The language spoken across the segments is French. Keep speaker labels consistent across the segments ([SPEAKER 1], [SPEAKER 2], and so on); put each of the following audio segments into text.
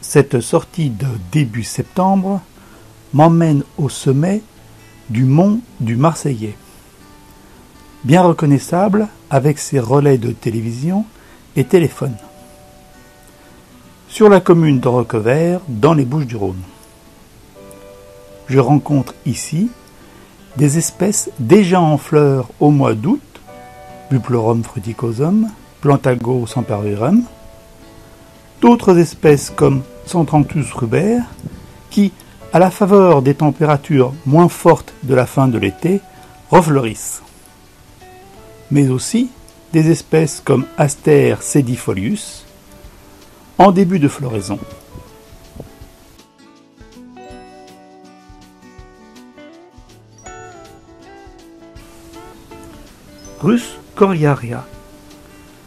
[SPEAKER 1] Cette sortie de début septembre m'emmène au sommet du mont du Marseillais, bien reconnaissable avec ses relais de télévision et téléphone, sur la commune de Roquevert, dans les Bouches-du-Rhône. Je rencontre ici des espèces déjà en fleurs au mois d'août, Buplorum fruticosum, Plantago sempervirens, d'autres espèces comme Centranthus rubers, qui, à la faveur des températures moins fortes de la fin de l'été, refleurissent. Mais aussi des espèces comme Aster sedifolius, en début de floraison. Rhus coriaria,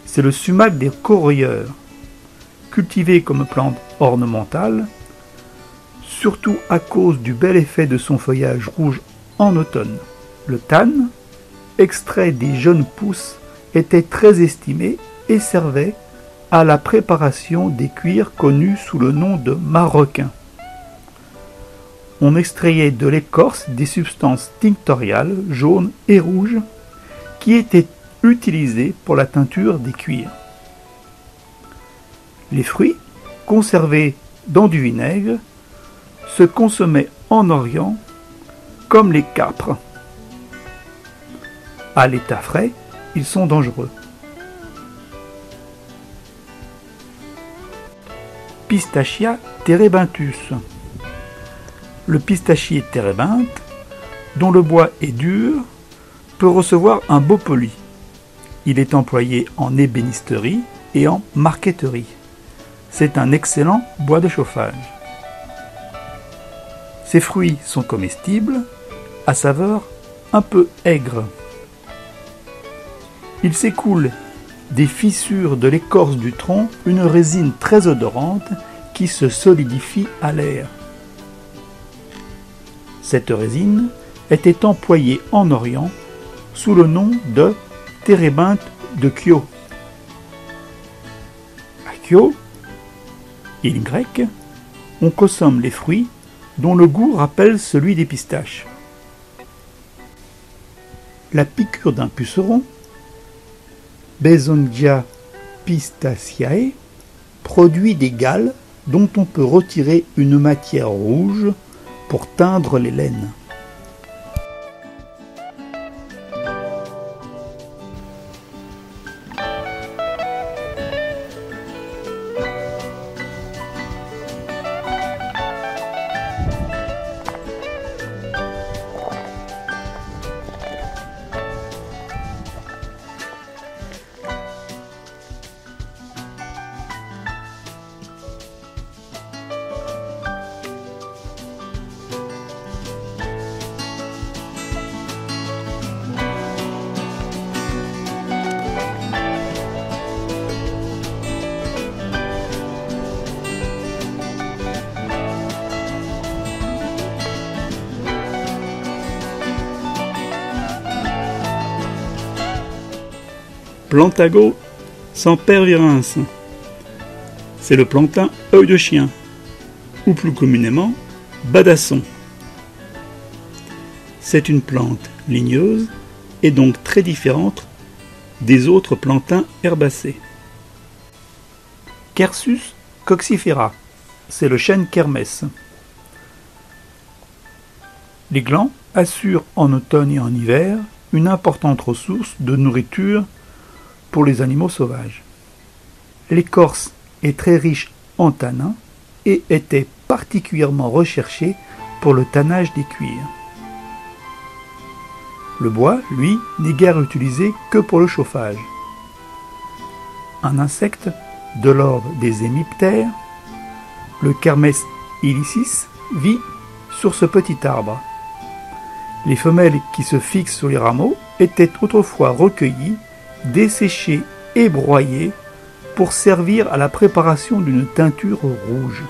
[SPEAKER 1] c'est le sumac des corroyeurs, cultivé comme plante ornementale, surtout à cause du bel effet de son feuillage rouge en automne. Le tannn, extrait des jeunes pousses, était très estimé et servait à la préparation des cuirs connus sous le nom de maroquin. On extrayait de l'écorce des substances tinctoriales jaunes et rouges qui étaient utilisées pour la teinture des cuirs. Les fruits, conservés dans du vinaigre, se consommaient en Orient comme les câpres. À l'état frais, ils sont dangereux. Pistachia terebinthus. Le pistachier térébinthe, dont le bois est dur, peut recevoir un beau poli. Il est employé en ébénisterie et en marqueterie. C'est un excellent bois de chauffage. Ses fruits sont comestibles, à saveur un peu aigre. Il s'écoule des fissures de l'écorce du tronc une résine très odorante qui se solidifie à l'air. Cette résine était employée en Orient sous le nom de térébinthe de Chios. À Chios, île grecque, on consomme les fruits dont le goût rappelle celui des pistaches. La piqûre d'un puceron, Besongia pistaciae, produit des gales dont on peut retirer une matière rouge pour teindre les laines. Plantago sempervirens, c'est le plantain œil de chien, ou plus communément badasson. C'est une plante ligneuse et donc très différente des autres plantains herbacés. Quercus coccifera, c'est le chêne kermès. Les glands assurent en automne et en hiver une importante ressource de nourriture pour les animaux sauvages. L'écorce est très riche en tanins et était particulièrement recherchée pour le tannage des cuirs. Le bois, lui, n'est guère utilisé que pour le chauffage. Un insecte de l'ordre des hémiptères, le Kermes illicis, vit sur ce petit arbre. Les femelles qui se fixent sur les rameaux étaient autrefois recueillies, desséchées et broyées pour servir à la préparation d'une teinture rouge.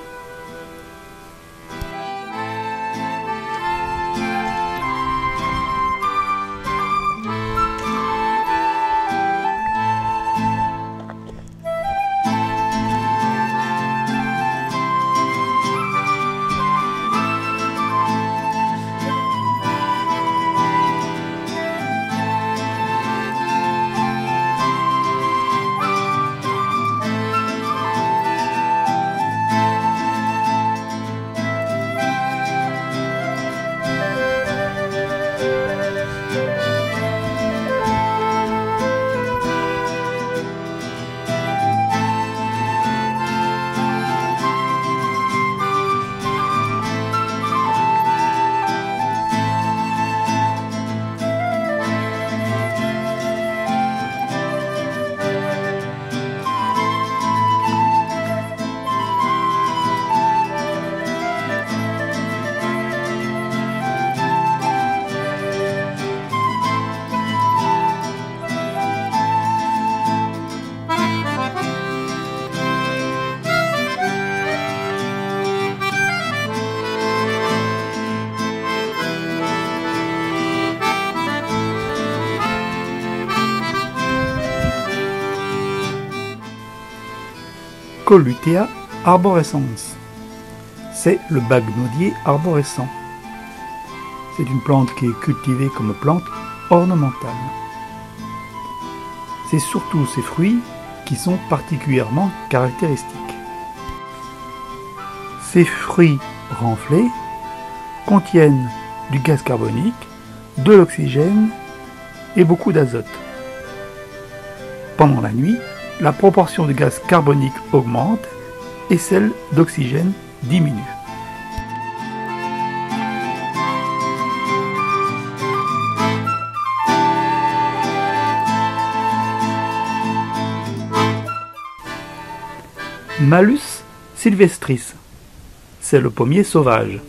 [SPEAKER 1] Colutea arborescens. C'est le bagnodier arborescent. C'est une plante qui est cultivée comme plante ornementale. C'est surtout ses fruits qui sont particulièrement caractéristiques. Ces fruits renflés contiennent du gaz carbonique, de l'oxygène et beaucoup d'azote. Pendant la nuit, la proportion de gaz carbonique augmente et celle d'oxygène diminue. Malus sylvestris, c'est le pommier sauvage.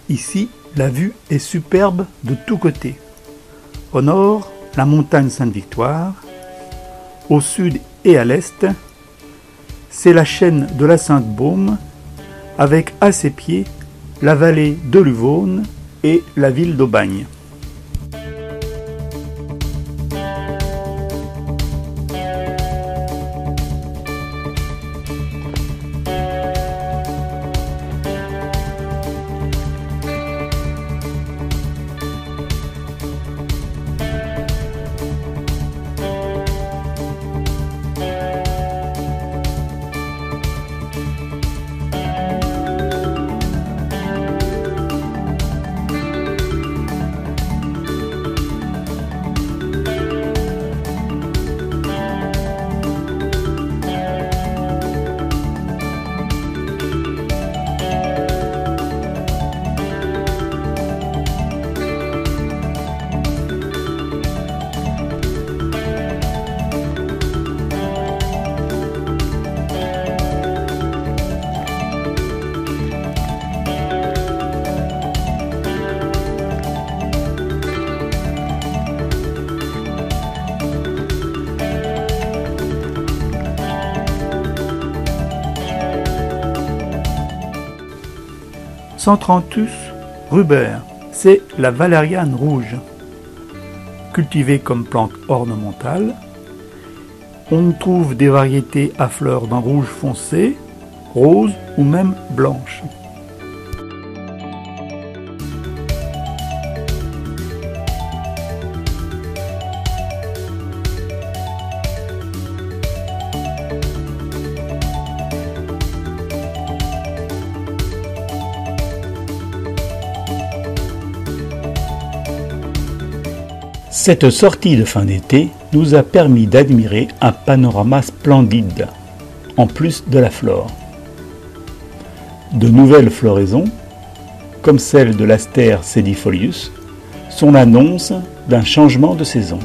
[SPEAKER 1] Ici, la vue est superbe de tous côtés. Au nord, la montagne Sainte-Victoire. Au sud et à l'est, c'est la chaîne de la Sainte-Baume, avec à ses pieds la vallée de l'Uvaune et la ville d'Aubagne. Centranthus ruber, c'est la valériane rouge. Cultivée comme plante ornementale, on trouve des variétés à fleurs d'un rouge foncé, rose ou même blanche. Cette sortie de fin d'été nous a permis d'admirer un panorama splendide, en plus de la flore. De nouvelles floraisons, comme celle de l'Aster sedifolius, sont l'annonce d'un changement de saison.